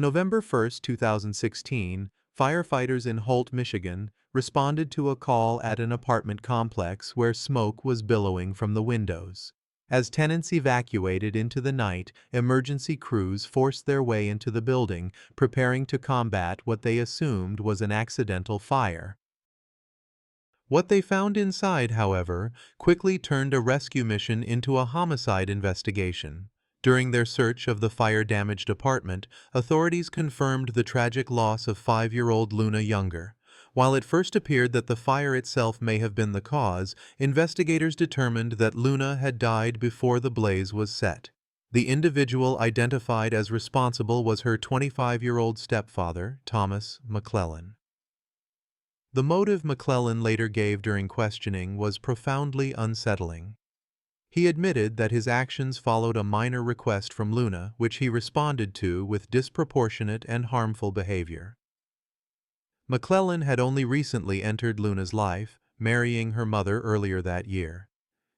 November 1, 2016, firefighters in Holt, Michigan, responded to a call at an apartment complex where smoke was billowing from the windows. As tenants evacuated into the night, emergency crews forced their way into the building, preparing to combat what they assumed was an accidental fire. What they found inside, however, quickly turned a rescue mission into a homicide investigation. During their search of the fire-damaged apartment, authorities confirmed the tragic loss of 5-year-old Luna Younger. While it first appeared that the fire itself may have been the cause, investigators determined that Luna had died before the blaze was set. The individual identified as responsible was her 25-year-old stepfather, Thomas McClellan. The motive McClellan later gave during questioning was profoundly unsettling. He admitted that his actions followed a minor request from Luna, which he responded to with disproportionate and harmful behavior. McClellan had only recently entered Luna's life, marrying her mother earlier that year.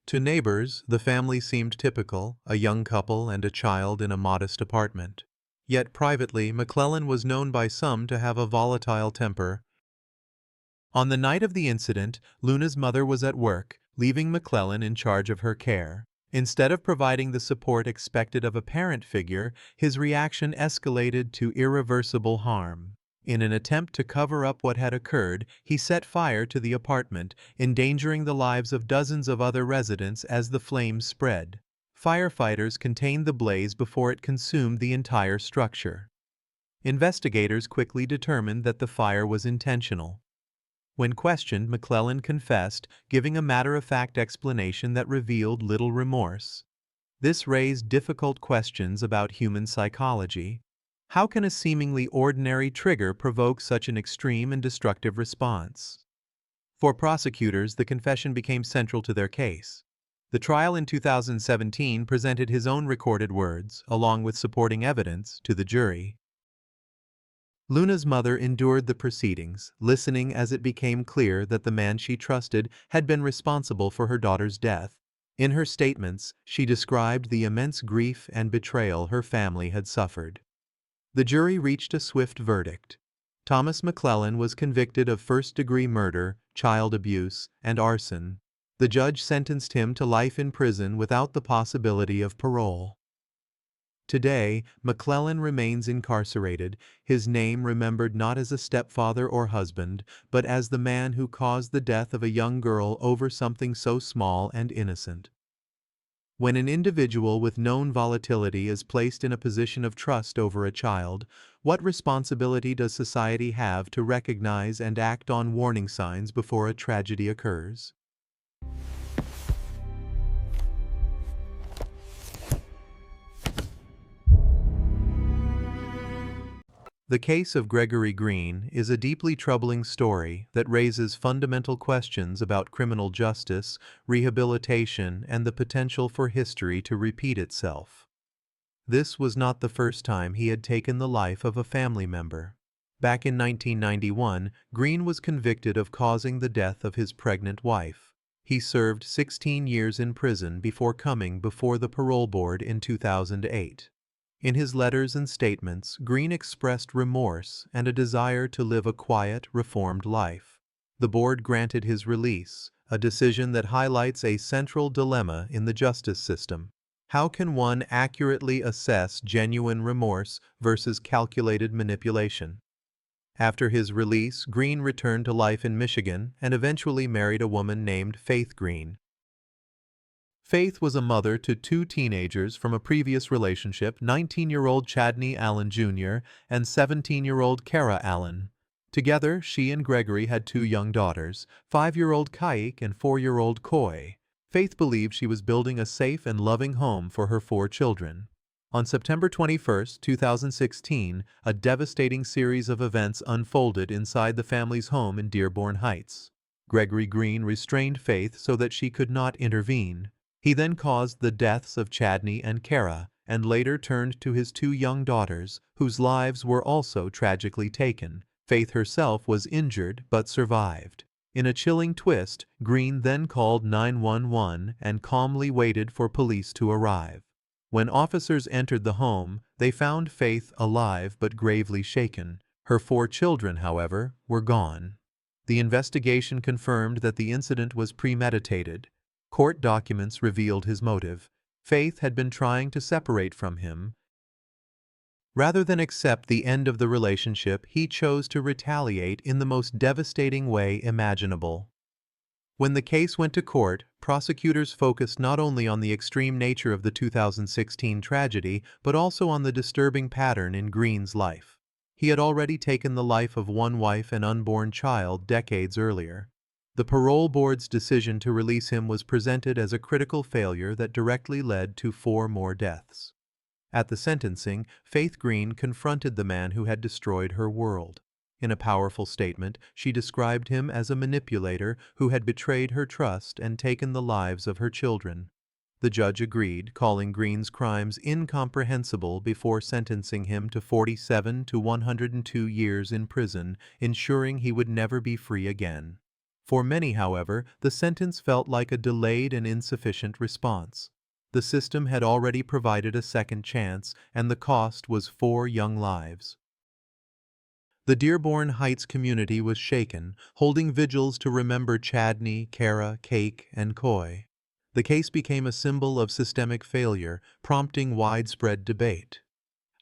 To neighbors, the family seemed typical, a young couple and a child in a modest apartment. Yet privately, McClellan was known by some to have a volatile temper. On the night of the incident, Luna's mother was at work, leaving McClellan in charge of her care. Instead of providing the support expected of a parent figure, his reaction escalated to irreversible harm. In an attempt to cover up what had occurred, he set fire to the apartment, endangering the lives of dozens of other residents as the flames spread. Firefighters contained the blaze before it consumed the entire structure. Investigators quickly determined that the fire was intentional. When questioned, McClellan confessed, giving a matter-of-fact explanation that revealed little remorse. This raised difficult questions about human psychology. How can a seemingly ordinary trigger provoke such an extreme and destructive response? For prosecutors, the confession became central to their case. The trial in 2017 presented his own recorded words, along with supporting evidence, to the jury. Luna's mother endured the proceedings, listening as it became clear that the man she trusted had been responsible for her daughter's death. In her statements, she described the immense grief and betrayal her family had suffered. The jury reached a swift verdict. Thomas McClellan was convicted of first-degree murder, child abuse, and arson. The judge sentenced him to life in prison without the possibility of parole. Today, McClellan remains incarcerated, his name remembered not as a stepfather or husband, but as the man who caused the death of a young girl over something so small and innocent. When an individual with known volatility is placed in a position of trust over a child, what responsibility does society have to recognize and act on warning signs before a tragedy occurs? The case of Gregory Green is a deeply troubling story that raises fundamental questions about criminal justice, rehabilitation, and the potential for history to repeat itself. This was not the first time he had taken the life of a family member. Back in 1991, Green was convicted of causing the death of his pregnant wife. He served 16 years in prison before coming before the parole board in 2008. In his letters and statements, Green expressed remorse and a desire to live a quiet, reformed life. The board granted his release, a decision that highlights a central dilemma in the justice system. How can one accurately assess genuine remorse versus calculated manipulation? After his release, Green returned to life in Michigan and eventually married a woman named Faith Green. Faith was a mother to 2 teenagers from a previous relationship, 19-year-old Chadney Allen Jr. and 17-year-old Kara Allen. Together, she and Gregory had 2 young daughters, 5-year-old Kaik and 4-year-old Koi. Faith believed she was building a safe and loving home for her 4 children. On September 21, 2016, a devastating series of events unfolded inside the family's home in Dearborn Heights. Gregory Green restrained Faith so that she could not intervene. He then caused the deaths of Chadney and Kara, and later turned to his 2 young daughters, whose lives were also tragically taken. Faith herself was injured but survived. In a chilling twist, Green then called 911 and calmly waited for police to arrive. When officers entered the home, they found Faith alive but gravely shaken. Her 4 children, however, were gone. The investigation confirmed that the incident was premeditated. Court documents revealed his motive. Faith had been trying to separate from him. Rather than accept the end of the relationship, he chose to retaliate in the most devastating way imaginable. When the case went to court, prosecutors focused not only on the extreme nature of the 2016 tragedy, but also on the disturbing pattern in Green's life. He had already taken the life of one wife and unborn child decades earlier. The parole board's decision to release him was presented as a critical failure that directly led to 4 more deaths. At the sentencing, Faith Green confronted the man who had destroyed her world. In a powerful statement, she described him as a manipulator who had betrayed her trust and taken the lives of her children. The judge agreed, calling Green's crimes incomprehensible before sentencing him to 47 to 102 years in prison, ensuring he would never be free again. For many, however, the sentence felt like a delayed and insufficient response. The system had already provided a second chance, and the cost was 4 young lives. The Dearborn Heights community was shaken, holding vigils to remember Chadney, Kara, Cake, and Coy. The case became a symbol of systemic failure, prompting widespread debate.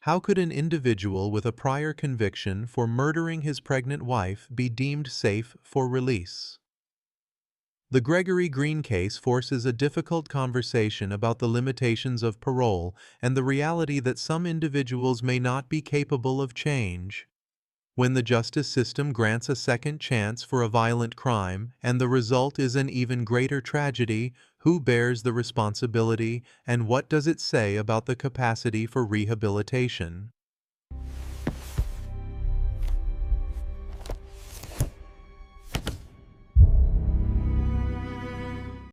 How could an individual with a prior conviction for murdering his pregnant wife be deemed safe for release? The Gregory Green case forces a difficult conversation about the limitations of parole and the reality that some individuals may not be capable of change. When the justice system grants a second chance for a violent crime and the result is an even greater tragedy, who bears the responsibility and what does it say about the capacity for rehabilitation?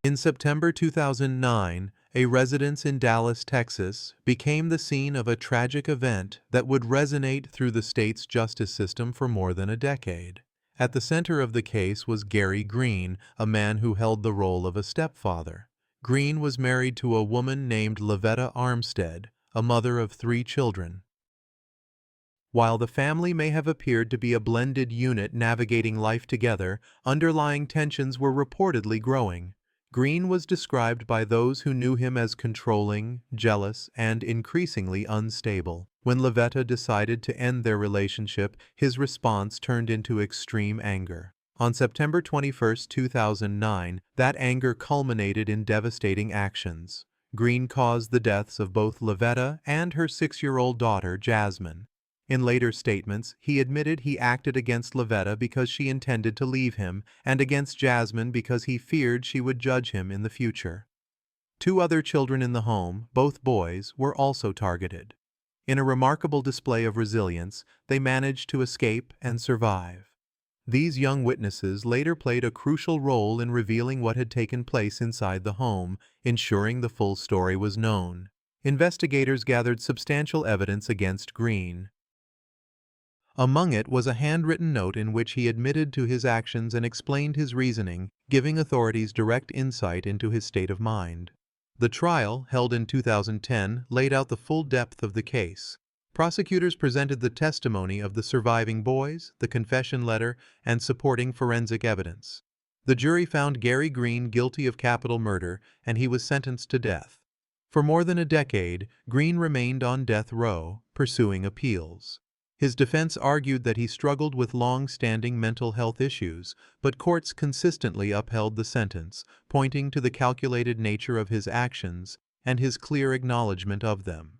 In September 2009, a residence in Dallas, Texas, became the scene of a tragic event that would resonate through the state's justice system for more than a decade. At the center of the case was Gary Green, a man who held the role of a stepfather. Green was married to a woman named Lavetta Armstead, a mother of 3 children. While the family may have appeared to be a blended unit navigating life together, underlying tensions were reportedly growing. Green was described by those who knew him as controlling, jealous, and increasingly unstable. When Lavetta decided to end their relationship, his response turned into extreme anger. On September 21, 2009, that anger culminated in devastating actions. Green caused the deaths of both Lavetta and her 6-year-old daughter, Jasmine. In later statements, he admitted he acted against Lavetta because she intended to leave him, and against Jasmine because he feared she would judge him in the future. 2 other children in the home, both boys, were also targeted. In a remarkable display of resilience, they managed to escape and survive. These young witnesses later played a crucial role in revealing what had taken place inside the home, ensuring the full story was known. Investigators gathered substantial evidence against Green. Among it was a handwritten note in which he admitted to his actions and explained his reasoning, giving authorities direct insight into his state of mind. The trial, held in 2010, laid out the full depth of the case. Prosecutors presented the testimony of the surviving boys, the confession letter, and supporting forensic evidence. The jury found Gary Green guilty of capital murder, and he was sentenced to death. For more than a decade, Green remained on death row, pursuing appeals. His defense argued that he struggled with long-standing mental health issues, but courts consistently upheld the sentence, pointing to the calculated nature of his actions and his clear acknowledgement of them.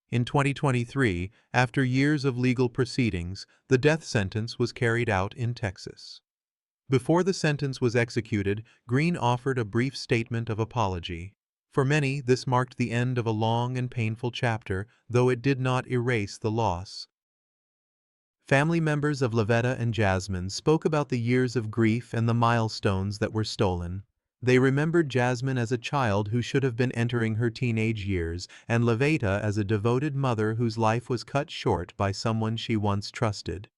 In 2023, after years of legal proceedings, the death sentence was carried out in Texas. Before the sentence was executed, Green offered a brief statement of apology. For many, this marked the end of a long and painful chapter, though it did not erase the loss. Family members of Lavetta and Jasmine spoke about the years of grief and the milestones that were stolen. They remembered Jasmine as a child who should have been entering her teenage years, and Lavetta as a devoted mother whose life was cut short by someone she once trusted.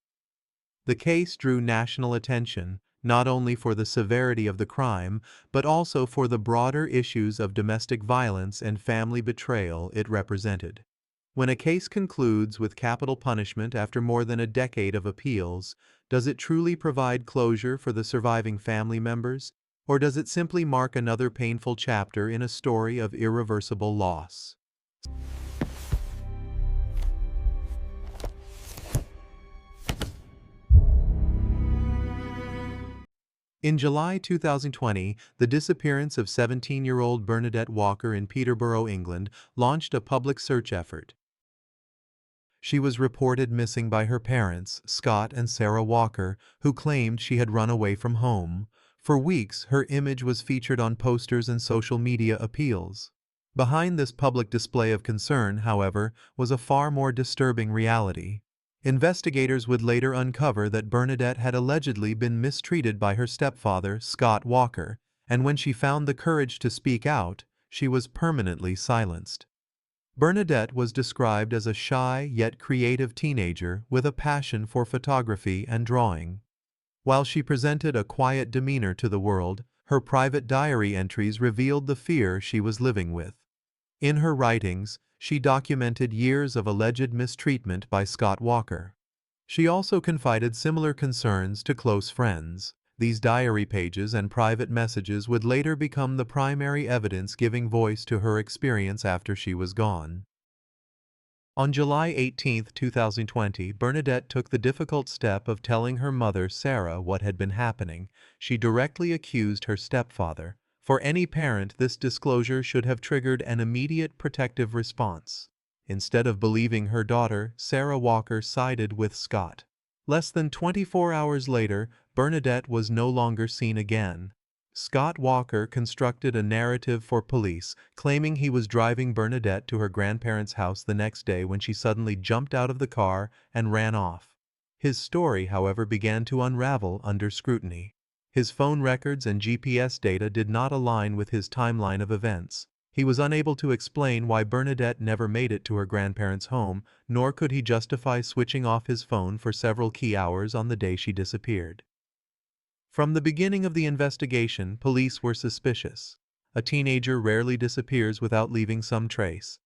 The case drew national attention, not only for the severity of the crime, but also for the broader issues of domestic violence and family betrayal it represented. When a case concludes with capital punishment after more than a decade of appeals, does it truly provide closure for the surviving family members, or does it simply mark another painful chapter in a story of irreversible loss? In July 2020, the disappearance of 17-year-old Bernadette Walker in Peterborough, England, launched a public search effort. She was reported missing by her parents, Scott and Sarah Walker, who claimed she had run away from home. For weeks, her image was featured on posters and social media appeals. Behind this public display of concern, however, was a far more disturbing reality. Investigators would later uncover that Bernadette had allegedly been mistreated by her stepfather, Scott Walker, and when she found the courage to speak out, she was permanently silenced. Bernadette was described as a shy yet creative teenager with a passion for photography and drawing. While she presented a quiet demeanor to the world, her private diary entries revealed the fear she was living with. In her writings, she documented years of alleged mistreatment by Scott Walker. She also confided similar concerns to close friends. These diary pages and private messages would later become the primary evidence giving voice to her experience after she was gone. On July 18, 2020, Bernadette took the difficult step of telling her mother, Sarah, what had been happening. She directly accused her stepfather. For any parent, this disclosure should have triggered an immediate protective response. Instead of believing her daughter, Sarah Walker sided with Scott. Less than 24 hours later, Bernadette was no longer seen again. Scott Walker constructed a narrative for police, claiming he was driving Bernadette to her grandparents' house the next day when she suddenly jumped out of the car and ran off. His story, however, began to unravel under scrutiny. His phone records and GPS data did not align with his timeline of events. He was unable to explain why Bernadette never made it to her grandparents' home, nor could he justify switching off his phone for several key hours on the day she disappeared. From the beginning of the investigation, police were suspicious. A teenager rarely disappears without leaving some trace.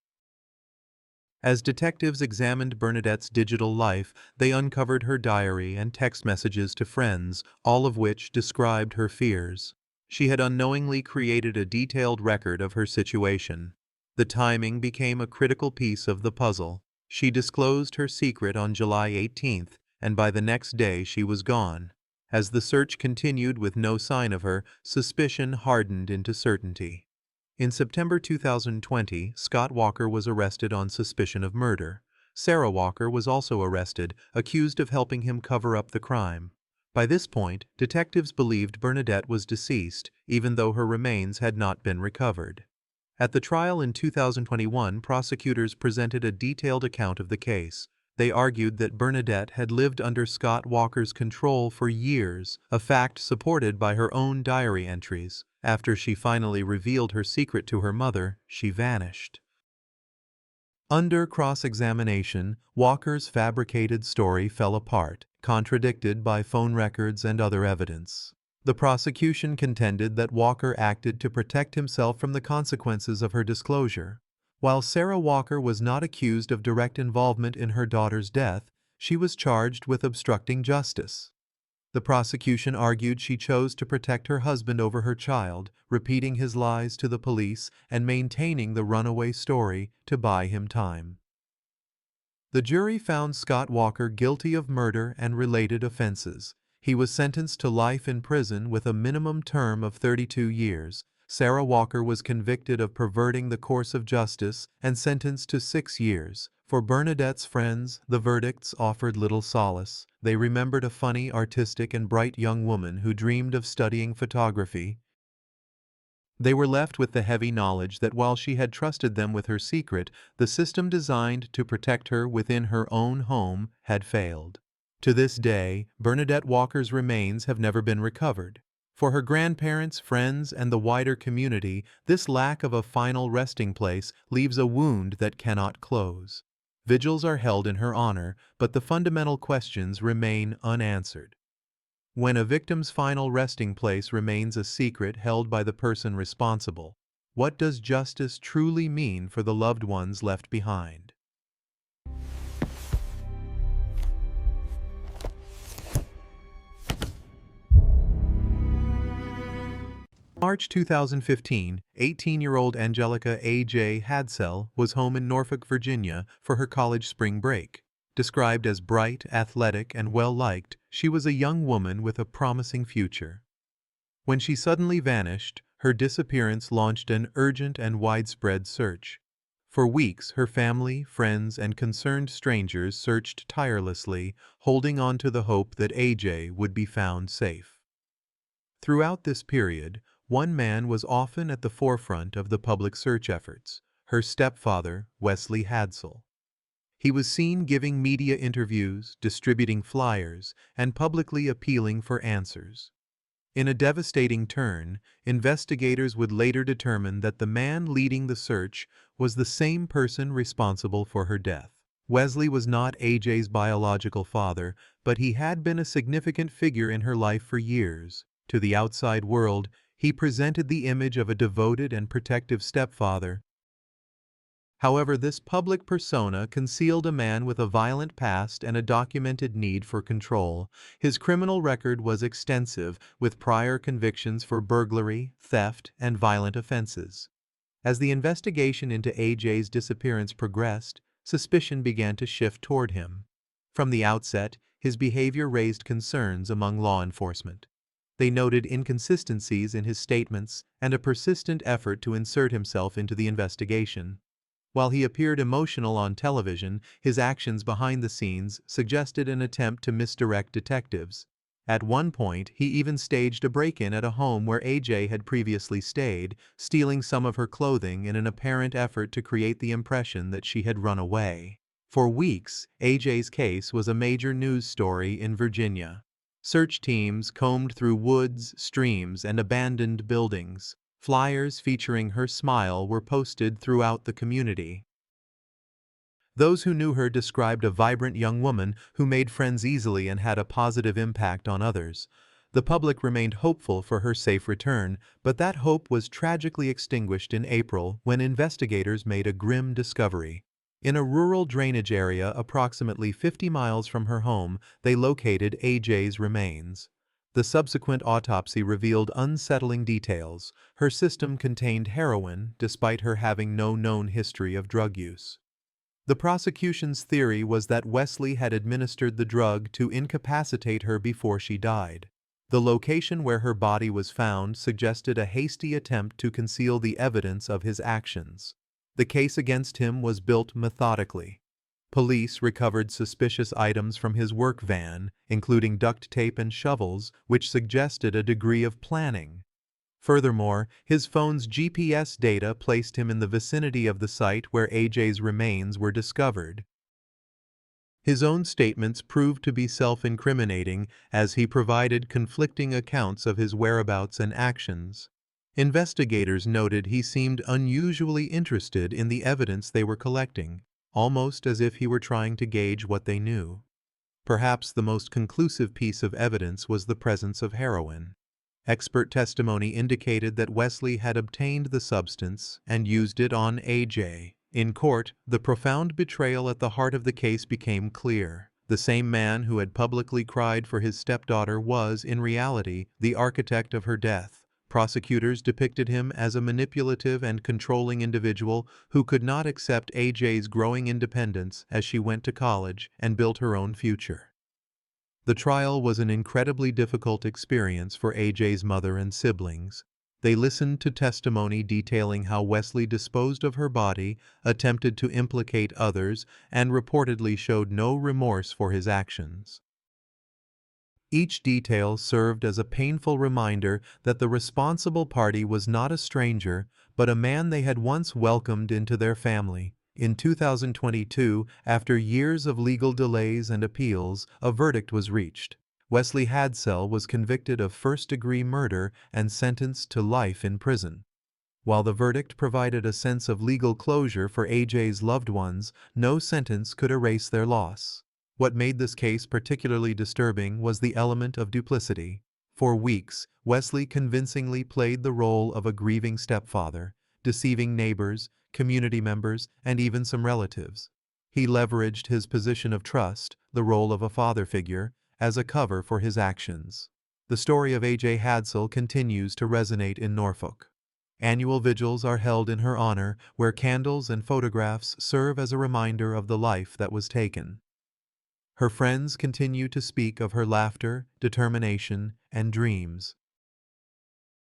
As detectives examined Bernadette's digital life, they uncovered her diary and text messages to friends, all of which described her fears. She had unknowingly created a detailed record of her situation. The timing became a critical piece of the puzzle. She disclosed her secret on July 18th, and by the next day she was gone. As the search continued with no sign of her, suspicion hardened into certainty. In September 2020, Scott Walker was arrested on suspicion of murder. Sarah Walker was also arrested, accused of helping him cover up the crime. By this point, detectives believed Bernadette was deceased, even though her remains had not been recovered. At the trial in 2021, prosecutors presented a detailed account of the case. They argued that Bernadette had lived under Scott Walker's control for years, a fact supported by her own diary entries. After she finally revealed her secret to her mother, she vanished. Under cross-examination, Walker's fabricated story fell apart, contradicted by phone records and other evidence. The prosecution contended that Walker acted to protect himself from the consequences of her disclosure. While Sarah Walker was not accused of direct involvement in her daughter's death, she was charged with obstructing justice. The prosecution argued she chose to protect her husband over her child, repeating his lies to the police and maintaining the runaway story to buy him time. The jury found Scott Walker guilty of murder and related offenses. He was sentenced to life in prison with a minimum term of 32 years. Sarah Walker was convicted of perverting the course of justice and sentenced to 6 years. For Bernadette's friends, the verdicts offered little solace. They remembered a funny, artistic, and bright young woman who dreamed of studying photography. They were left with the heavy knowledge that while she had trusted them with her secret, the system designed to protect her within her own home had failed. To this day, Bernadette Walker's remains have never been recovered. For her grandparents, friends, and the wider community, this lack of a final resting place leaves a wound that cannot close. Vigils are held in her honor, but the fundamental questions remain unanswered. When a victim's final resting place remains a secret held by the person responsible, what does justice truly mean for the loved ones left behind? March 2015, 18-year-old Angelica A.J. Hadel was home in Norfolk, Virginia for her college spring break. Described as bright, athletic, and well-liked, she was a young woman with a promising future. When she suddenly vanished, her disappearance launched an urgent and widespread search. For weeks, her family, friends, and concerned strangers searched tirelessly, holding on to the hope that A.J. would be found safe. Throughout this period, one man was often at the forefront of the public search efforts: her stepfather, Wesley Hadel. He was seen giving media interviews, distributing flyers, and publicly appealing for answers. In a devastating turn, investigators would later determine that the man leading the search was the same person responsible for her death. Wesley was not A.J.'s biological father, but he had been a significant figure in her life for years. To the outside world, he presented the image of a devoted and protective stepfather. However, this public persona concealed a man with a violent past and a documented need for control. His criminal record was extensive, with prior convictions for burglary, theft, and violent offenses. As the investigation into A.J.'s disappearance progressed, suspicion began to shift toward him. From the outset, his behavior raised concerns among law enforcement. They noted inconsistencies in his statements and a persistent effort to insert himself into the investigation. While he appeared emotional on television, his actions behind the scenes suggested an attempt to misdirect detectives. At one point, he even staged a break-in at a home where A.J. had previously stayed, stealing some of her clothing in an apparent effort to create the impression that she had run away. For weeks, A.J.'s case was a major news story in Virginia. Search teams combed through woods, streams, and abandoned buildings. Flyers featuring her smile were posted throughout the community. Those who knew her described a vibrant young woman who made friends easily and had a positive impact on others. The public remained hopeful for her safe return, but that hope was tragically extinguished in April when investigators made a grim discovery. In a rural drainage area approximately 50 miles from her home, they located A.J.'s remains. The subsequent autopsy revealed unsettling details. Her system contained heroin, despite her having no known history of drug use. The prosecution's theory was that Wesley had administered the drug to incapacitate her before she died. The location where her body was found suggested a hasty attempt to conceal the evidence of his actions. The case against him was built methodically. Police recovered suspicious items from his work van, including duct tape and shovels, which suggested a degree of planning. Furthermore, his phone's GPS data placed him in the vicinity of the site where A.J.'s remains were discovered. His own statements proved to be self-incriminating, as he provided conflicting accounts of his whereabouts and actions. Investigators noted he seemed unusually interested in the evidence they were collecting, almost as if he were trying to gauge what they knew. Perhaps the most conclusive piece of evidence was the presence of heroin. Expert testimony indicated that Wesley had obtained the substance and used it on A.J. In court, the profound betrayal at the heart of the case became clear. The same man who had publicly cried for his stepdaughter was, in reality, the architect of her death. Prosecutors depicted him as a manipulative and controlling individual who could not accept A.J.'s growing independence as she went to college and built her own future. The trial was an incredibly difficult experience for A.J.'s mother and siblings. They listened to testimony detailing how Wesley disposed of her body, attempted to implicate others, and reportedly showed no remorse for his actions. Each detail served as a painful reminder that the responsible party was not a stranger, but a man they had once welcomed into their family. In 2022, after years of legal delays and appeals, a verdict was reached. Wesley Hadel was convicted of first-degree murder and sentenced to life in prison. While the verdict provided a sense of legal closure for A.J.'s loved ones, no sentence could erase their loss. What made this case particularly disturbing was the element of duplicity. For weeks, Wesley convincingly played the role of a grieving stepfather, deceiving neighbors, community members, and even some relatives. He leveraged his position of trust, the role of a father figure, as a cover for his actions. The story of A.J. Hadel continues to resonate in Norfolk. Annual vigils are held in her honor, where candles and photographs serve as a reminder of the life that was taken. Her friends continue to speak of her laughter, determination, and dreams.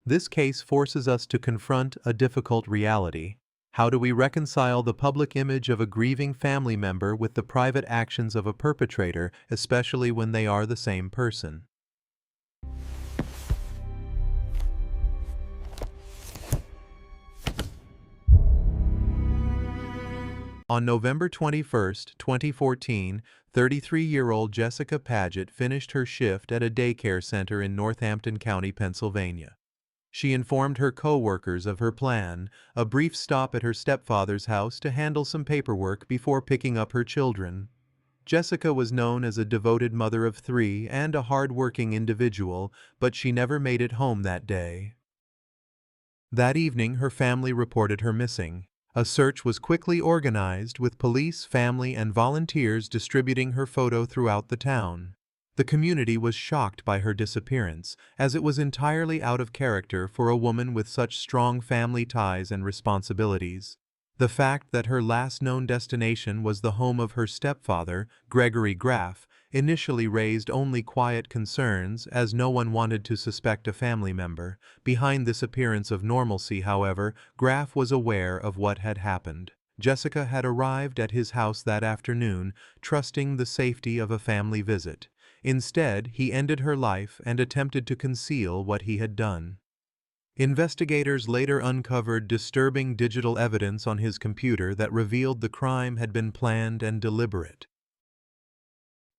This case forces us to confront a difficult reality. How do we reconcile the public image of a grieving family member with the private actions of a perpetrator, especially when they are the same person? On November 21, 2014, 33-year-old Jessica Paget finished her shift at a daycare center in Northampton County, Pennsylvania. She informed her co-workers of her plan, a brief stop at her stepfather's house to handle some paperwork before picking up her children. Jessica was known as a devoted mother of 3 and a hard-working individual, but she never made it home that day. That evening, her family reported her missing. A search was quickly organized, with police, family, and volunteers distributing her photo throughout the town. The community was shocked by her disappearance, as it was entirely out of character for a woman with such strong family ties and responsibilities. The fact that her last known destination was the home of her stepfather, Gregory Graff, initially raised only quiet concerns, as no one wanted to suspect a family member. Behind this appearance of normalcy, however, Graff was aware of what had happened. Jessica had arrived at his house that afternoon, trusting the safety of a family visit. Instead, he ended her life and attempted to conceal what he had done. Investigators later uncovered disturbing digital evidence on his computer that revealed the crime had been planned and deliberate.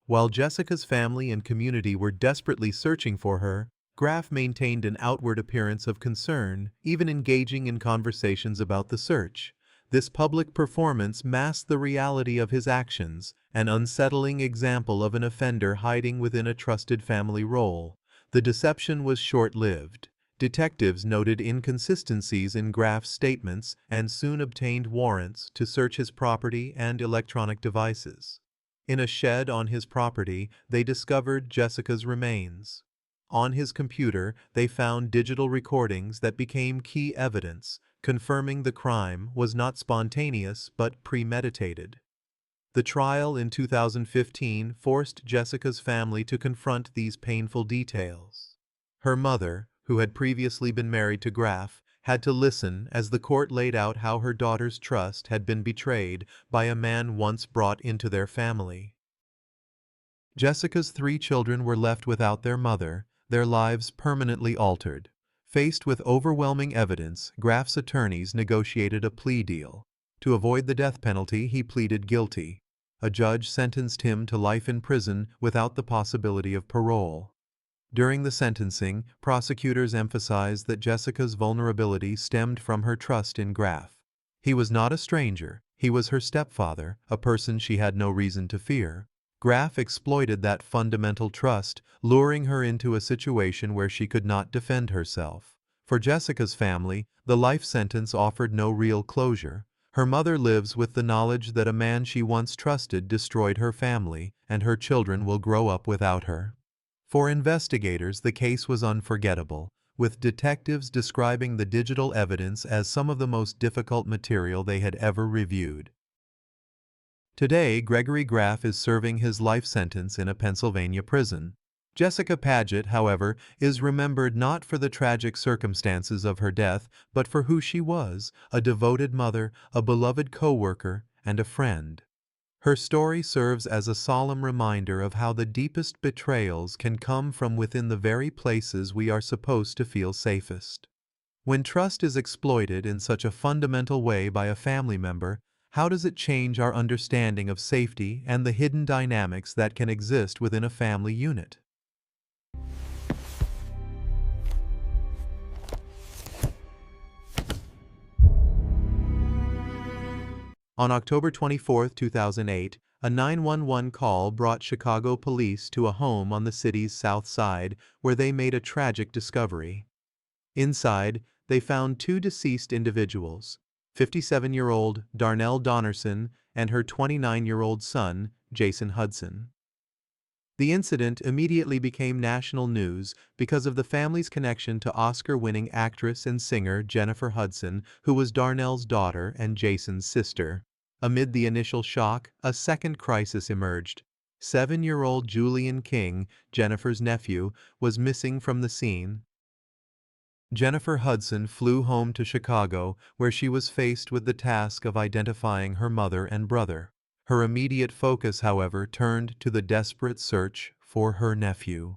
While Jessica's family and community were desperately searching for her, Graff maintained an outward appearance of concern, even engaging in conversations about the search. This public performance masked the reality of his actions, an unsettling example of an offender hiding within a trusted family role. The deception was short-lived. Detectives noted inconsistencies in Graff's statements and soon obtained warrants to search his property and electronic devices. In a shed on his property, they discovered Jessica's remains. On his computer, they found digital recordings that became key evidence, confirming the crime was not spontaneous but premeditated. The trial in 2015 forced Jessica's family to confront these painful details. Her mother, who had previously been married to Graff, had to listen as the court laid out how her daughter's trust had been betrayed by a man once brought into their family. Jessica's 3 children were left without their mother, their lives permanently altered. Faced with overwhelming evidence, Graff's attorneys negotiated a plea deal. To avoid the death penalty, he pleaded guilty. A judge sentenced him to life in prison without the possibility of parole. During the sentencing, prosecutors emphasized that Jessica's vulnerability stemmed from her trust in Graff. He was not a stranger, he was her stepfather, a person she had no reason to fear. Graff exploited that fundamental trust, luring her into a situation where she could not defend herself. For Jessica's family, the life sentence offered no real closure. Her mother lives with the knowledge that a man she once trusted destroyed her family, and her children will grow up without her. For investigators, the case was unforgettable, with detectives describing the digital evidence as some of the most difficult material they had ever reviewed. Today, Gregory Graff is serving his life sentence in a Pennsylvania prison. Jessica Paget, however, is remembered not for the tragic circumstances of her death, but for who she was, a devoted mother, a beloved co-worker, and a friend. Her story serves as a solemn reminder of how the deepest betrayals can come from within the very places we are supposed to feel safest. When trust is exploited in such a fundamental way by a family member, how does it change our understanding of safety and the hidden dynamics that can exist within a family unit? On October 24, 2008, A 911 call brought Chicago police to a home on the city's south side where they made a tragic discovery. Inside, they found two deceased individuals, 57-year-old Darnell Donnerson and her 29-year-old son, Jason Hudson. The incident immediately became national news because of the family's connection to Oscar-winning actress and singer Jennifer Hudson, who was Darnell's daughter and Jason's sister. Amid the initial shock, a second crisis emerged. 7-year-old Julian King, Jennifer's nephew, was missing from the scene. Jennifer Hudson flew home to Chicago, where she was faced with the task of identifying her mother and brother. Her immediate focus, however, turned to the desperate search for her nephew.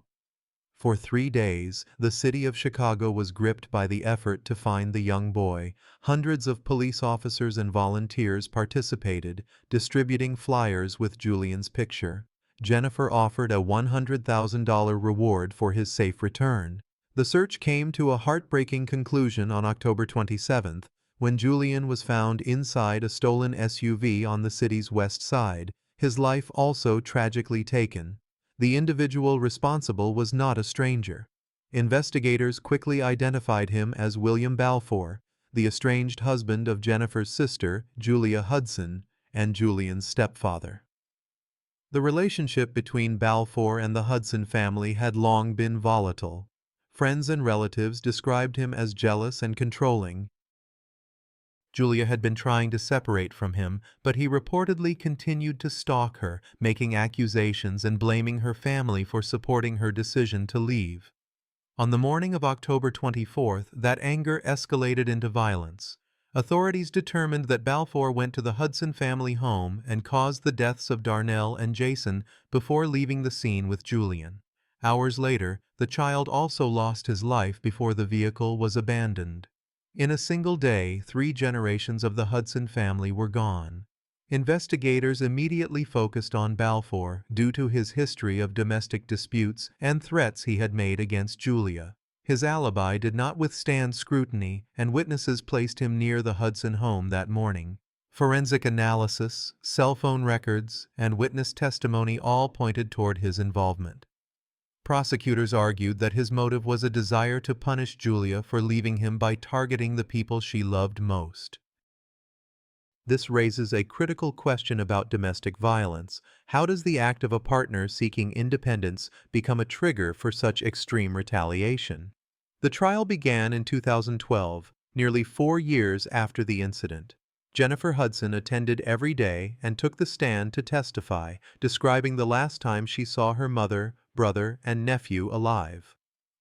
For 3 days, the city of Chicago was gripped by the effort to find the young boy. Hundreds of police officers and volunteers participated, distributing flyers with Julian's picture. Jennifer offered a $100,000 reward for his safe return. The search came to a heartbreaking conclusion on October 27th, when Julian was found inside a stolen SUV on the city's west side, his life also tragically taken. The individual responsible was not a stranger. Investigators quickly identified him as William Balfour, the estranged husband of Jennifer's sister, Julia Hudson, and Julian's stepfather. The relationship between Balfour and the Hudson family had long been volatile. Friends and relatives described him as jealous and controlling. Julia had been trying to separate from him, but he reportedly continued to stalk her, making accusations and blaming her family for supporting her decision to leave. On the morning of October 24th, that anger escalated into violence. Authorities determined that Balfour went to the Hudson family home and caused the deaths of Darnell and Jason before leaving the scene with Julian. Hours later, the child also lost his life before the vehicle was abandoned. In a single day, 3 generations of the Hudson family were gone. Investigators immediately focused on Balfour due to his history of domestic disputes and threats he had made against Julia. His alibi did not withstand scrutiny, and witnesses placed him near the Hudson home that morning. Forensic analysis, cell phone records, and witness testimony all pointed toward his involvement. Prosecutors argued that his motive was a desire to punish Julia for leaving him by targeting the people she loved most. This raises a critical question about domestic violence. How does the act of a partner seeking independence become a trigger for such extreme retaliation? The trial began in 2012, nearly 4 years after the incident. Jennifer Hudson attended every day and took the stand to testify, describing the last time she saw her mother, brother, and nephew alive.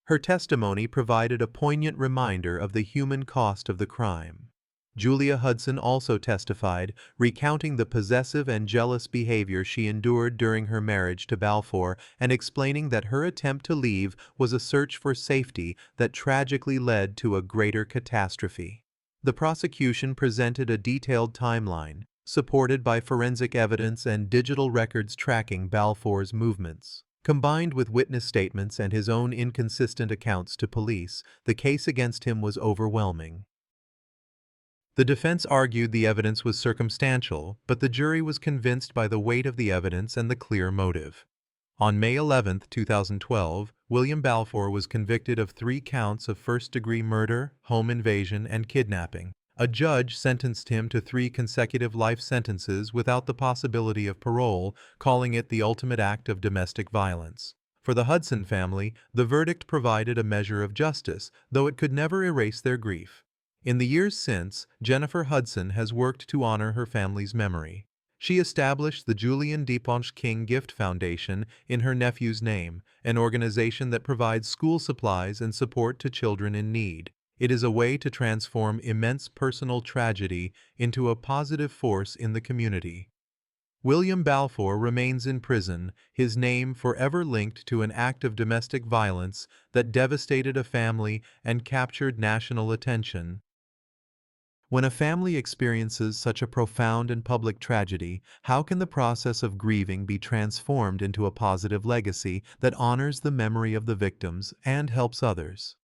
Her testimony provided a poignant reminder of the human cost of the crime. Julia Hudson also testified, recounting the possessive and jealous behavior she endured during her marriage to Balfour and explaining that her attempt to leave was a search for safety that tragically led to a greater catastrophe. The prosecution presented a detailed timeline, supported by forensic evidence and digital records tracking Balfour's movements. Combined with witness statements and his own inconsistent accounts to police, the case against him was overwhelming. The defense argued the evidence was circumstantial, but the jury was convinced by the weight of the evidence and the clear motive. On May 11, 2012, William Balfour was convicted of 3 counts of first-degree murder, home invasion, and kidnapping. A judge sentenced him to 3 consecutive life sentences without the possibility of parole, calling it the ultimate act of domestic violence. For the Hudson family, the verdict provided a measure of justice, though it could never erase their grief. In the years since, Jennifer Hudson has worked to honor her family's memory. She established the Julian Dearborn King Gift Foundation in her nephew's name, an organization that provides school supplies and support to children in need. It is a way to transform immense personal tragedy into a positive force in the community. William Balfour remains in prison, his name forever linked to an act of domestic violence that devastated a family and captured national attention. When a family experiences such a profound and public tragedy, how can the process of grieving be transformed into a positive legacy that honors the memory of the victims and helps others?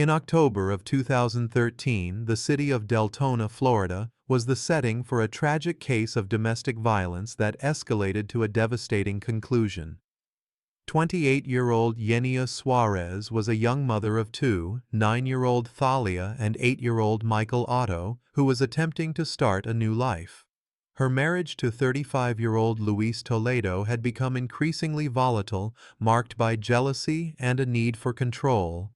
In October of 2013, the city of Deltona, Florida, was the setting for a tragic case of domestic violence that escalated to a devastating conclusion. 28-year-old Yenia Suarez was a young mother of two, 9-year-old Thalia and 8-year-old Michael Otto, who was attempting to start a new life. Her marriage to 35-year-old Luis Toledo had become increasingly volatile, marked by jealousy and a need for control.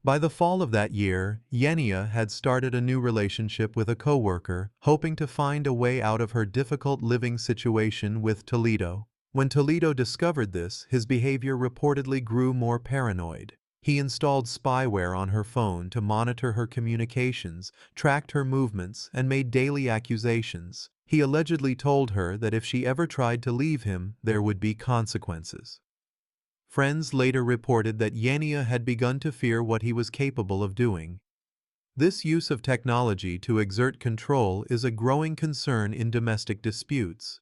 By the fall of that year, Yenia had started a new relationship with a coworker, hoping to find a way out of her difficult living situation with Toledo. When Toledo discovered this, his behavior reportedly grew more paranoid. He installed spyware on her phone to monitor her communications, tracked her movements, and made daily accusations. He allegedly told her that if she ever tried to leave him, there would be consequences. Friends later reported that Yenia had begun to fear what he was capable of doing. This use of technology to exert control is a growing concern in domestic disputes.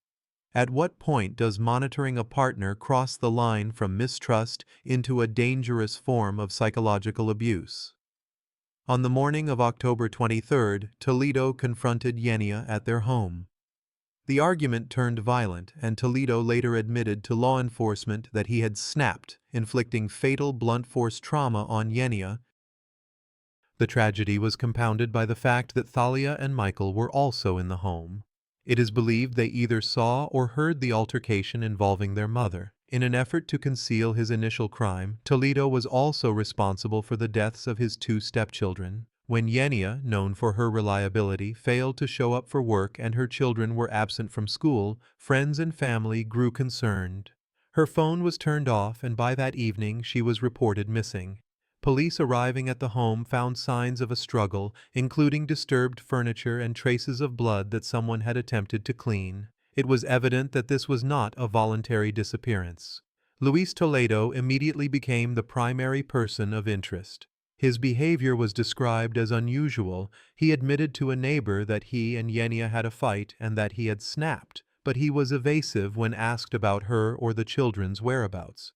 At what point does monitoring a partner cross the line from mistrust into a dangerous form of psychological abuse? On the morning of October 23, Toledo confronted Yenia at their home. The argument turned violent, and Toledo later admitted to law enforcement that he had snapped, inflicting fatal blunt force trauma on Yenia. The tragedy was compounded by the fact that Thalia and Michael were also in the home. It is believed they either saw or heard the altercation involving their mother. In an effort to conceal his initial crime, Toledo was also responsible for the deaths of his two stepchildren. When Yenia, known for her reliability, failed to show up for work and her children were absent from school, friends and family grew concerned. Her phone was turned off, and by that evening she was reported missing. Police arriving at the home found signs of a struggle, including disturbed furniture and traces of blood that someone had attempted to clean. It was evident that this was not a voluntary disappearance. Luis Toledo immediately became the primary person of interest. His behavior was described as unusual. He admitted to a neighbor that he and Yenia had a fight and that he had snapped, but he was evasive when asked about her or the children's whereabouts.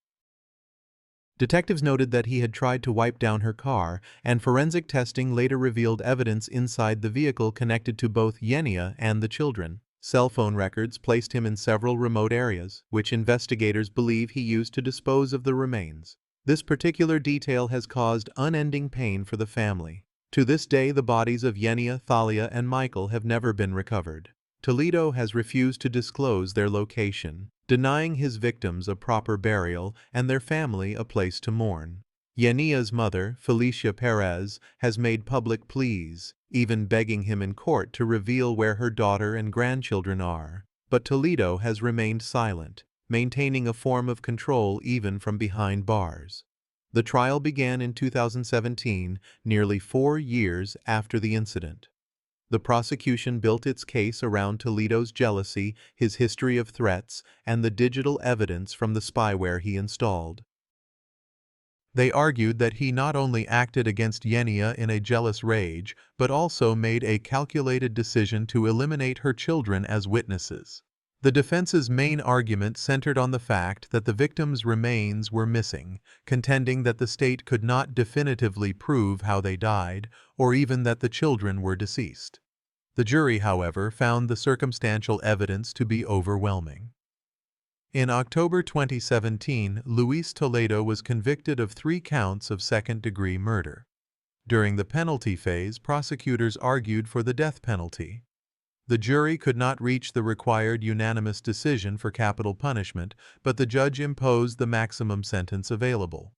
Detectives noted that he had tried to wipe down her car, and forensic testing later revealed evidence inside the vehicle connected to both Yenia and the children. Cell phone records placed him in several remote areas, which investigators believe he used to dispose of the remains. This particular detail has caused unending pain for the family. To this day, the bodies of Yenia, Thalia, and Michael have never been recovered. Toledo has refused to disclose their location, denying his victims a proper burial and their family a place to mourn. Yenia's mother, Felicia Perez, has made public pleas, even begging him in court to reveal where her daughter and grandchildren are. But Toledo has remained silent, maintaining a form of control even from behind bars. The trial began in 2017, nearly 4 years after the incident. The prosecution built its case around Toledo's jealousy, his history of threats, and the digital evidence from the spyware he installed. They argued that he not only acted against Yenia in a jealous rage, but also made a calculated decision to eliminate her children as witnesses. The defense's main argument centered on the fact that the victims' remains were missing, contending that the state could not definitively prove how they died, or even that the children were deceased. The jury, however, found the circumstantial evidence to be overwhelming. In October 2017, Luis Toledo was convicted of 3 counts of second-degree murder. During the penalty phase, prosecutors argued for the death penalty. The jury could not reach the required unanimous decision for capital punishment, but the judge imposed the maximum sentence available: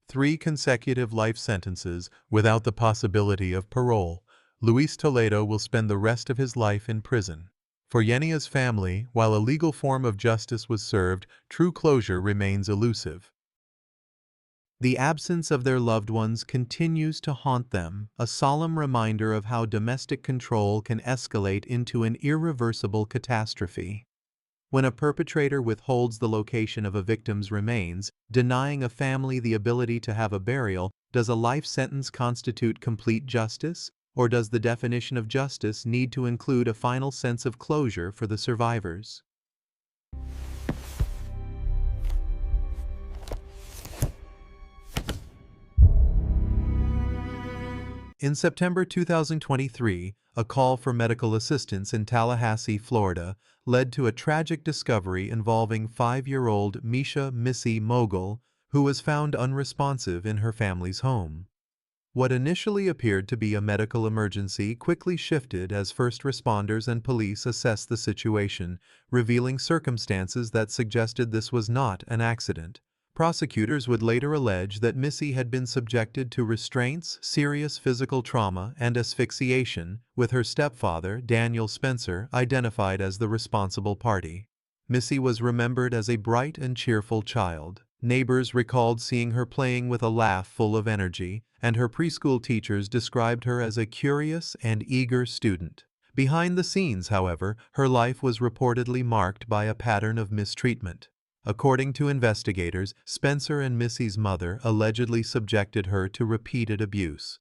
3 consecutive life sentences without the possibility of parole. Luis Toledo will spend the rest of his life in prison. For Yenia's family, while a legal form of justice was served, true closure remains elusive. The absence of their loved ones continues to haunt them, a solemn reminder of how domestic control can escalate into an irreversible catastrophe. When a perpetrator withholds the location of a victim's remains, denying a family the ability to have a burial, does a life sentence constitute complete justice? Or does the definition of justice need to include a final sense of closure for the survivors? In September 2023, a call for medical assistance in Tallahassee, Florida, led to a tragic discovery involving 5-year-old Misha "Missy" Mogul, who was found unresponsive in her family's home. What initially appeared to be a medical emergency quickly shifted as first responders and police assessed the situation, revealing circumstances that suggested this was not an accident. Prosecutors would later allege that Missy had been subjected to restraints, serious physical trauma, and asphyxiation, with her stepfather, Daniel Spencer, identified as the responsible party. Missy was remembered as a bright and cheerful child. Neighbors recalled seeing her playing with a laugh full of energy, and her preschool teachers described her as a curious and eager student. Behind the scenes, however, her life was reportedly marked by a pattern of mistreatment. According to investigators, Spencer and Missy's mother allegedly subjected her to repeated abuse.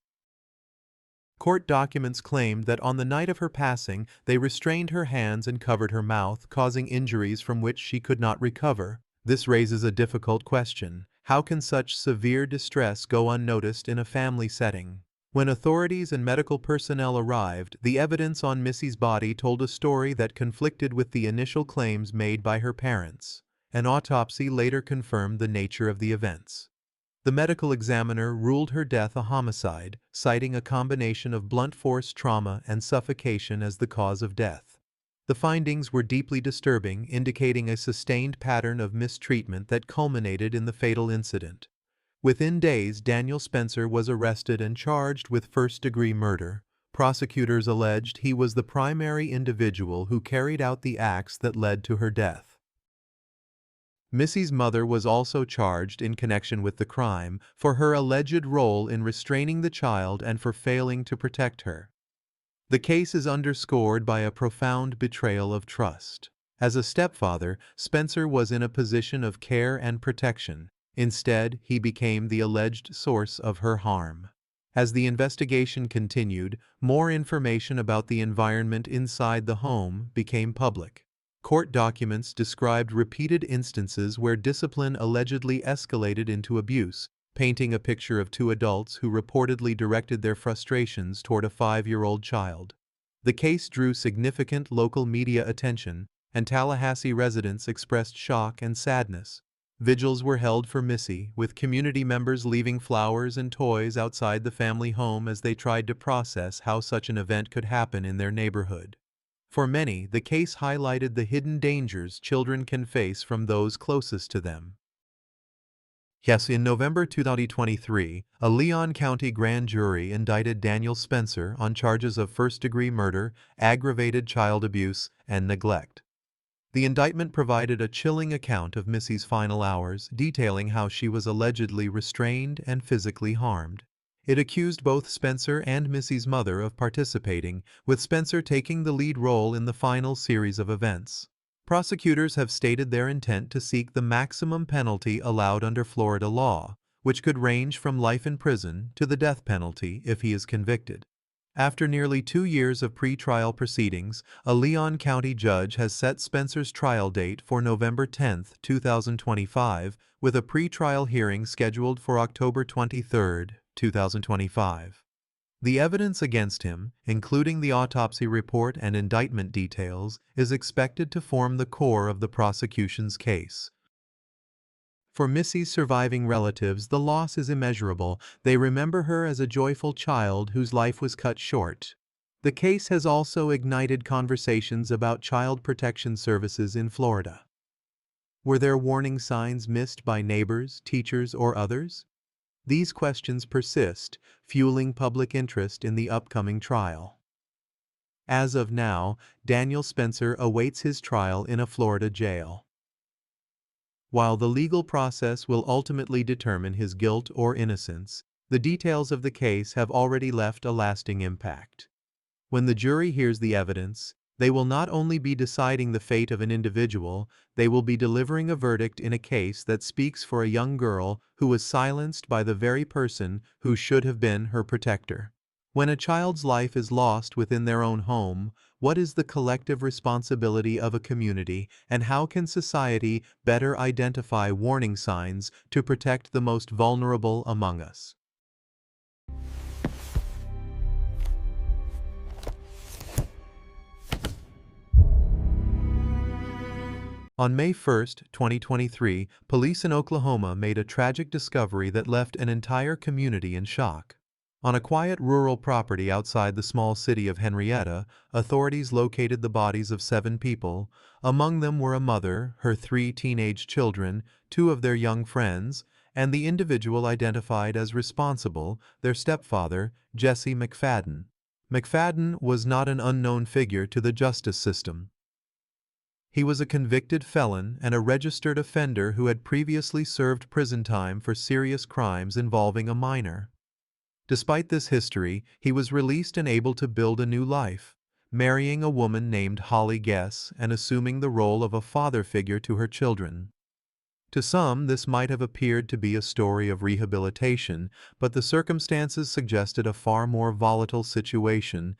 Court documents claimed that on the night of her passing, they restrained her hands and covered her mouth, causing injuries from which she could not recover. This raises a difficult question. How can such severe distress go unnoticed in a family setting? When authorities and medical personnel arrived, the evidence on Missy's body told a story that conflicted with the initial claims made by her parents. An autopsy later confirmed the nature of the events. The medical examiner ruled her death a homicide, citing a combination of blunt force trauma and suffocation as the cause of death. The findings were deeply disturbing, indicating a sustained pattern of mistreatment that culminated in the fatal incident. Within days, Daniel Spencer was arrested and charged with first-degree murder. Prosecutors alleged he was the primary individual who carried out the acts that led to her death. Missy's mother was also charged in connection with the crime for her alleged role in restraining the child and for failing to protect her. The case is underscored by a profound betrayal of trust. As a stepfather, Spencer was in a position of care and protection. Instead, he became the alleged source of her harm. As the investigation continued, more information about the environment inside the home became public. Court documents described repeated instances where discipline allegedly escalated into abuse, painting a picture of two adults who reportedly directed their frustrations toward a 5-year-old child. The case drew significant local media attention, and Tallahassee residents expressed shock and sadness. Vigils were held for Missy, with community members leaving flowers and toys outside the family home as they tried to process how such an event could happen in their neighborhood. For many, the case highlighted the hidden dangers children can face from those closest to them. Yes, in November 2023, a Leon County grand jury indicted Daniel Spencer on charges of first-degree murder, aggravated child abuse, and neglect. The indictment provided a chilling account of Missy's final hours, detailing how she was allegedly restrained and physically harmed. It accused both Spencer and Missy's mother of participating, with Spencer taking the lead role in the final series of events. Prosecutors have stated their intent to seek the maximum penalty allowed under Florida law, which could range from life in prison to the death penalty if he is convicted. After nearly 2 years of pre-trial proceedings, a Leon County judge has set Spencer's trial date for November 10, 2025, with a pre-trial hearing scheduled for October 23, 2025. The evidence against him, including the autopsy report and indictment details, is expected to form the core of the prosecution's case. For Missy's surviving relatives, the loss is immeasurable. They remember her as a joyful child whose life was cut short. The case has also ignited conversations about child protection services in Florida. Were there warning signs missed by neighbors, teachers, or others? These questions persist, fueling public interest in the upcoming trial. As of now, Daniel Spencer awaits his trial in a Florida jail. While the legal process will ultimately determine his guilt or innocence, the details of the case have already left a lasting impact. When the jury hears the evidence, they will not only be deciding the fate of an individual, they will be delivering a verdict in a case that speaks for a young girl who was silenced by the very person who should have been her protector. When a child's life is lost within their own home, what is the collective responsibility of a community, and how can society better identify warning signs to protect the most vulnerable among us? On May 1, 2023, police in Oklahoma made a tragic discovery that left an entire community in shock. On a quiet rural property outside the small city of Henrietta, authorities located the bodies of 7 people. Among them were a mother, her 3 teenage children, 2 of their young friends, and the individual identified as responsible, their stepfather, Jesse McFadden. McFadden was not an unknown figure to the justice system. He was a convicted felon and a registered offender who had previously served prison time for serious crimes involving a minor. Despite this history, he was released and able to build a new life, marrying a woman named Holly Guess and assuming the role of a father figure to her children. To some, this might have appeared to be a story of rehabilitation, but the circumstances suggested a far more volatile situation.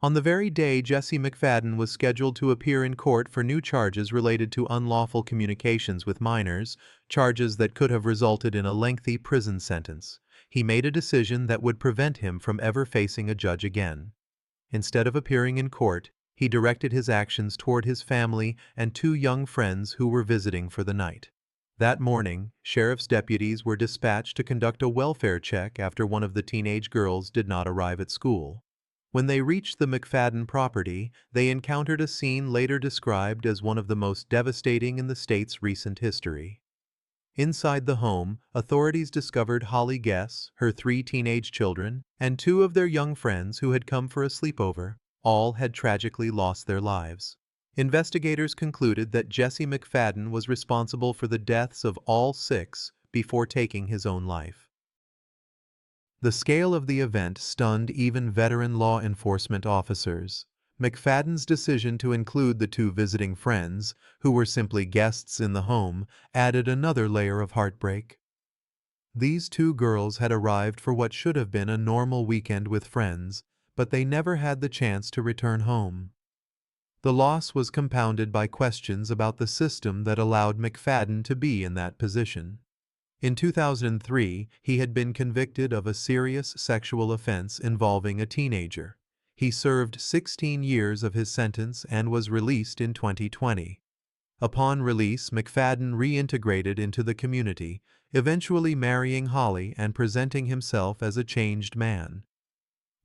On the very day Jesse McFadden was scheduled to appear in court for new charges related to unlawful communications with minors, charges that could have resulted in a lengthy prison sentence, he made a decision that would prevent him from ever facing a judge again. Instead of appearing in court, he directed his actions toward his family and 2 young friends who were visiting for the night. That morning, sheriff's deputies were dispatched to conduct a welfare check after one of the teenage girls did not arrive at school. When they reached the McFadden property, they encountered a scene later described as one of the most devastating in the state's recent history. Inside the home, authorities discovered Holly Guess, her 3 teenage children, and 2 of their young friends who had come for a sleepover. All had tragically lost their lives. Investigators concluded that Jesse McFadden was responsible for the deaths of all 6 before taking his own life. The scale of the event stunned even veteran law enforcement officers. McFadden's decision to include the 2 visiting friends, who were simply guests in the home, added another layer of heartbreak. These 2 girls had arrived for what should have been a normal weekend with friends, but they never had the chance to return home. The loss was compounded by questions about the system that allowed McFadden to be in that position. In 2003, he had been convicted of a serious sexual offense involving a teenager. He served 16 years of his sentence and was released in 2020. Upon release, McFadden reintegrated into the community, eventually marrying Holly and presenting himself as a changed man.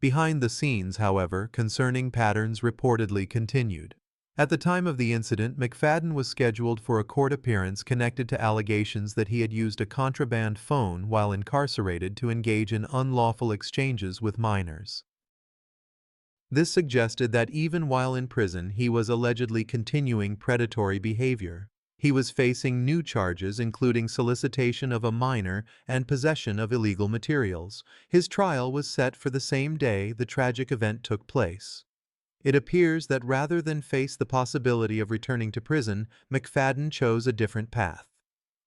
Behind the scenes, however, concerning patterns reportedly continued. At the time of the incident, McFadden was scheduled for a court appearance connected to allegations that he had used a contraband phone while incarcerated to engage in unlawful exchanges with minors. This suggested that even while in prison, he was allegedly continuing predatory behavior. He was facing new charges including solicitation of a minor and possession of illegal materials. His trial was set for the same day the tragic event took place. It appears that rather than face the possibility of returning to prison, McFadden chose a different path.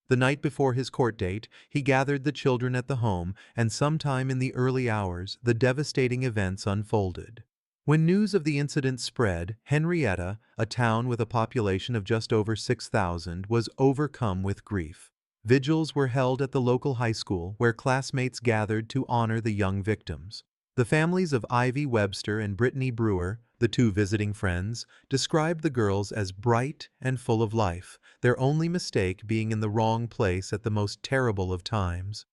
The night before his court date, he gathered the children at the home, and sometime in the early hours, the devastating events unfolded. When news of the incident spread, Henrietta, a town with a population of just over 6,000, was overcome with grief. Vigils were held at the local high school, where classmates gathered to honor the young victims. The families of Ivy Webster and Brittany Brewer, the 2 visiting friends, described the girls as bright and full of life, their only mistake being in the wrong place at the most terrible of times.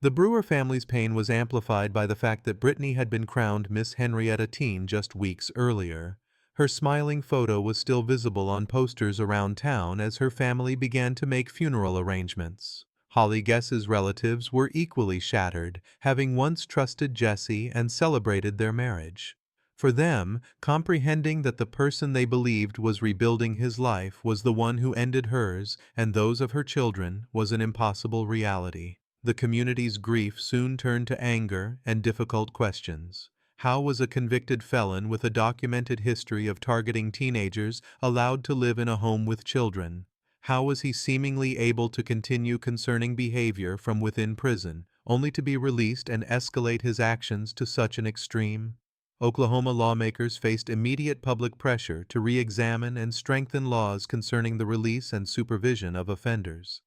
The Brewer family's pain was amplified by the fact that Brittany had been crowned Miss Henrietta Teen just weeks earlier. Her smiling photo was still visible on posters around town as her family began to make funeral arrangements. Holly Guess's relatives were equally shattered, having once trusted Jesse and celebrated their marriage. For them, comprehending that the person they believed was rebuilding his life was the one who ended hers and those of her children was an impossible reality. The community's grief soon turned to anger and difficult questions. How was a convicted felon with a documented history of targeting teenagers allowed to live in a home with children? How was he seemingly able to continue concerning behavior from within prison, only to be released and escalate his actions to such an extreme? Oklahoma lawmakers faced immediate public pressure to re-examine and strengthen laws concerning the release and supervision of offenders.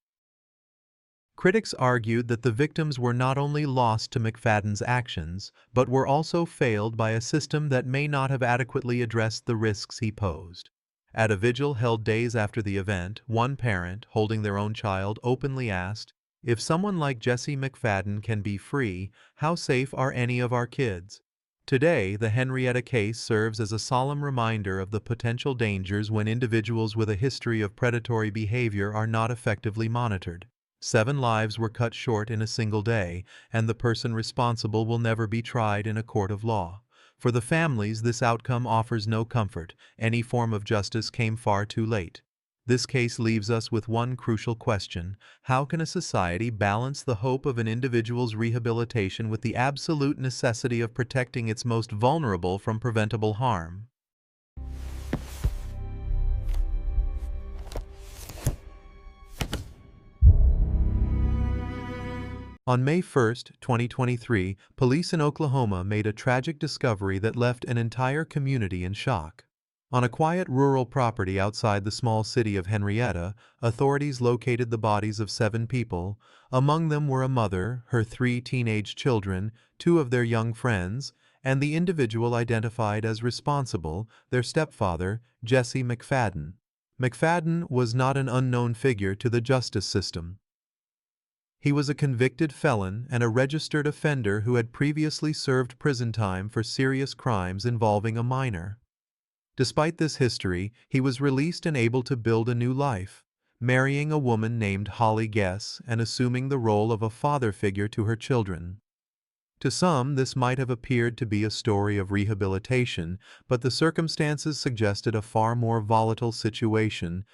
Critics argued that the victims were not only lost to McFadden's actions, but were also failed by a system that may not have adequately addressed the risks he posed. At a vigil held days after the event, one parent, holding their own child, openly asked, "If someone like Jesse McFadden can be free, how safe are any of our kids?" Today, the Henrietta case serves as a solemn reminder of the potential dangers when individuals with a history of predatory behavior are not effectively monitored. 7 lives were cut short in a single day, and the person responsible will never be tried in a court of law. For the families, this outcome offers no comfort. Any form of justice came far too late. This case leaves us with one crucial question: how can a society balance the hope of an individual's rehabilitation with the absolute necessity of protecting its most vulnerable from preventable harm? On May 1, 2023, police in Oklahoma made a tragic discovery that left an entire community in shock. On a quiet rural property outside the small city of Henrietta, authorities located the bodies of 7 people. Among them were a mother, her 3 teenage children, 2 of their young friends, and the individual identified as responsible, their stepfather, Jesse McFadden. McFadden was not an unknown figure to the justice system. He was a convicted felon and a registered offender who had previously served prison time for serious crimes involving a minor. Despite this history, he was released and able to build a new life, marrying a woman named Holly Guess and assuming the role of a father figure to her children. To some, this might have appeared to be a story of rehabilitation, but the circumstances suggested a far more volatile situation.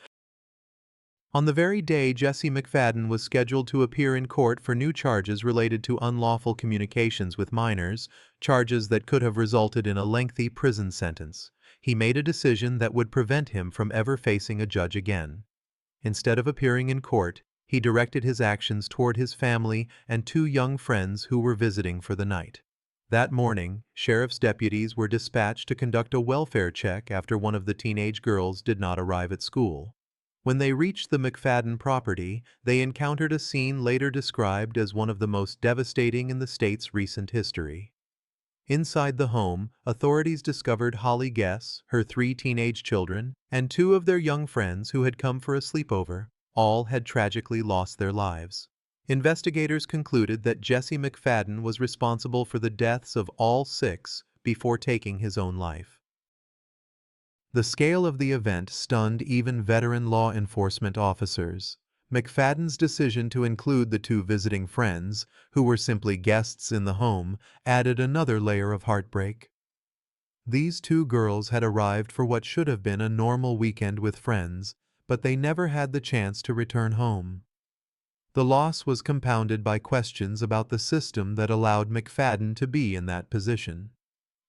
On the very day Jesse McFadden was scheduled to appear in court for new charges related to unlawful communications with minors, charges that could have resulted in a lengthy prison sentence, he made a decision that would prevent him from ever facing a judge again. Instead of appearing in court, he directed his actions toward his family and 2 young friends who were visiting for the night. That morning, sheriff's deputies were dispatched to conduct a welfare check after one of the teenage girls did not arrive at school. When they reached the McFadden property, they encountered a scene later described as one of the most devastating in the state's recent history. Inside the home, authorities discovered Holly Guess, her 3 teenage children, and 2 of their young friends who had come for a sleepover. All had tragically lost their lives. Investigators concluded that Jesse McFadden was responsible for the deaths of all 6 before taking his own life. The scale of the event stunned even veteran law enforcement officers. McFadden's decision to include the 2 visiting friends, who were simply guests in the home, added another layer of heartbreak. These 2 girls had arrived for what should have been a normal weekend with friends, but they never had the chance to return home. The loss was compounded by questions about the system that allowed McFadden to be in that position.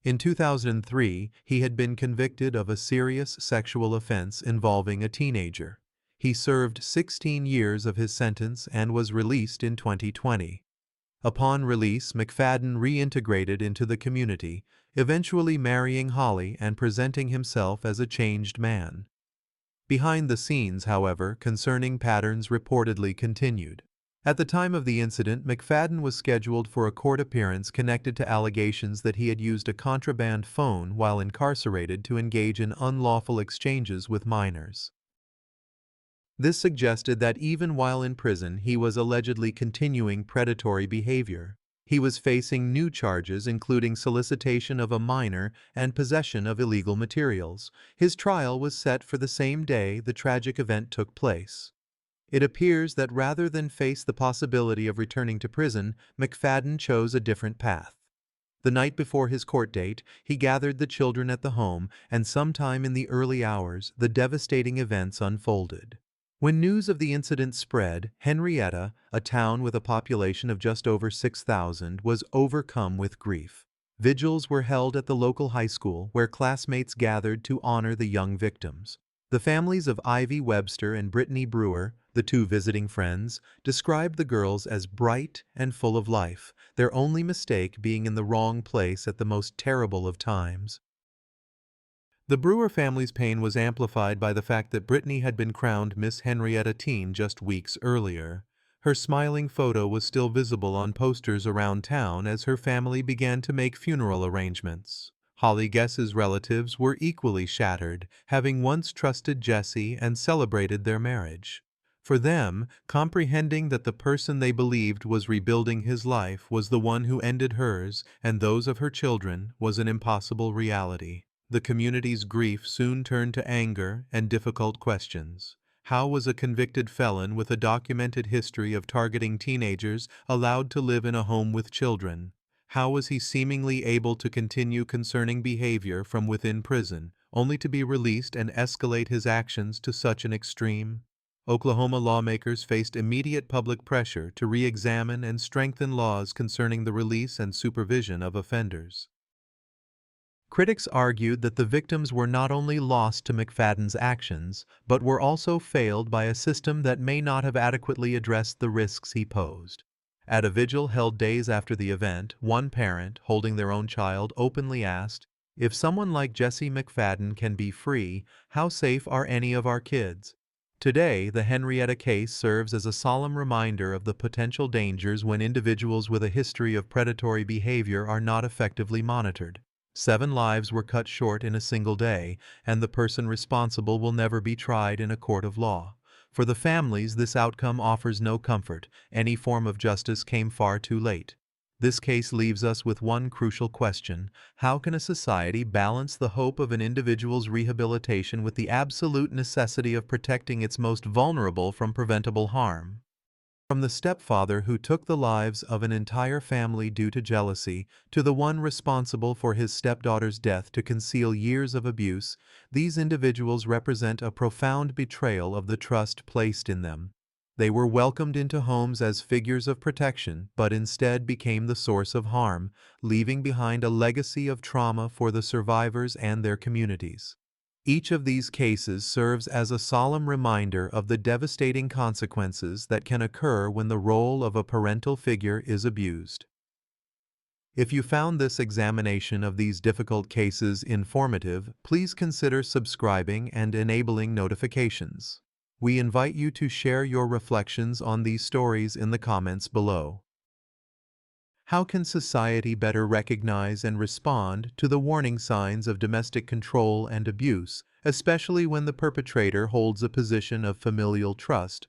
In 2003, he had been convicted of a serious sexual offense involving a teenager. He served 16 years of his sentence and was released in 2020. Upon release, McFadden reintegrated into the community, eventually marrying Holly and presenting himself as a changed man. Behind the scenes, however, concerning patterns reportedly continued. At the time of the incident, McFadden was scheduled for a court appearance connected to allegations that he had used a contraband phone while incarcerated to engage in unlawful exchanges with minors. This suggested that even while in prison, he was allegedly continuing predatory behavior. He was facing new charges including solicitation of a minor and possession of illegal materials. His trial was set for the same day the tragic event took place. It appears that rather than face the possibility of returning to prison, McFadden chose a different path. The night before his court date, he gathered the children at the home, and sometime in the early hours, the devastating events unfolded. When news of the incident spread, Henrietta, a town with a population of just over 6,000, was overcome with grief. Vigils were held at the local high school where classmates gathered to honor the young victims. The families of Ivy Webster and Brittany Brewer, the 2 visiting friends, described the girls as bright and full of life, their only mistake being in the wrong place at the most terrible of times. The Brewer family's pain was amplified by the fact that Brittany had been crowned Miss Henrietta Teen just weeks earlier. Her smiling photo was still visible on posters around town as her family began to make funeral arrangements. Holly Guess's relatives were equally shattered, having once trusted Jesse and celebrated their marriage. For them, comprehending that the person they believed was rebuilding his life was the one who ended hers and those of her children was an impossible reality. The community's grief soon turned to anger and difficult questions. How was a convicted felon with a documented history of targeting teenagers allowed to live in a home with children? How was he seemingly able to continue concerning behavior from within prison, only to be released and escalate his actions to such an extreme? Oklahoma lawmakers faced immediate public pressure to re-examine and strengthen laws concerning the release and supervision of offenders. Critics argued that the victims were not only lost to McFadden's actions, but were also failed by a system that may not have adequately addressed the risks he posed. At a vigil held days after the event, one parent, holding their own child, openly asked, "If someone like Jesse McFadden can be free, how safe are any of our kids?" Today, the Henrietta case serves as a solemn reminder of the potential dangers when individuals with a history of predatory behavior are not effectively monitored. 7 lives were cut short in a single day, and the person responsible will never be tried in a court of law. For the families, this outcome offers no comfort. Any form of justice came far too late. This case leaves us with one crucial question: how can a society balance the hope of an individual's rehabilitation with the absolute necessity of protecting its most vulnerable from preventable harm? From the stepfather who took the lives of an entire family due to jealousy, to the one responsible for his stepdaughter's death to conceal years of abuse, these individuals represent a profound betrayal of the trust placed in them. They were welcomed into homes as figures of protection, but instead became the source of harm, leaving behind a legacy of trauma for the survivors and their communities. Each of these cases serves as a solemn reminder of the devastating consequences that can occur when the role of a parental figure is abused. If you found this examination of these difficult cases informative, please consider subscribing and enabling notifications. We invite you to share your reflections on these stories in the comments below. How can society better recognize and respond to the warning signs of domestic control and abuse, especially when the perpetrator holds a position of familial trust